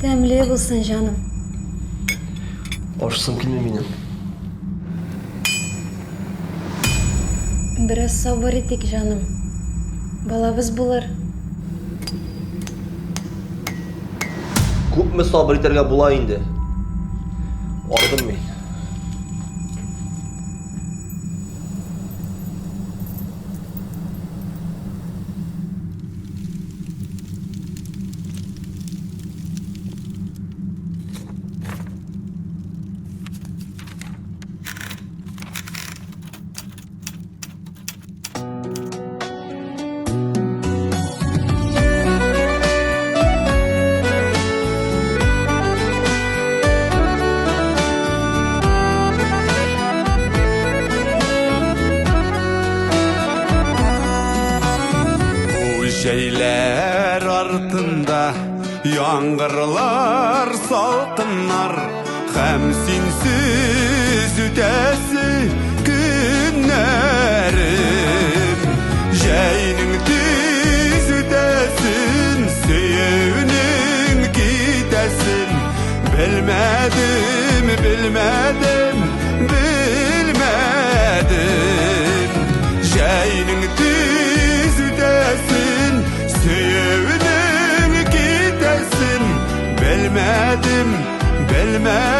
Demli bulsun canım. Aşsım kilme benim. Biraz sabır etik canım. Balabız bulur. Ko'pmi sabır eterga bo'la endi. Ordim men. Şeyler ardında yangırlar salkınlar hem sinsiz ütesi günlerim Jeynin tiz ütesin sevinin gidesin bilmedim bilmedim bilmedim Jeynin tiz ütesin sevinin gidesin bilmedim bilmedim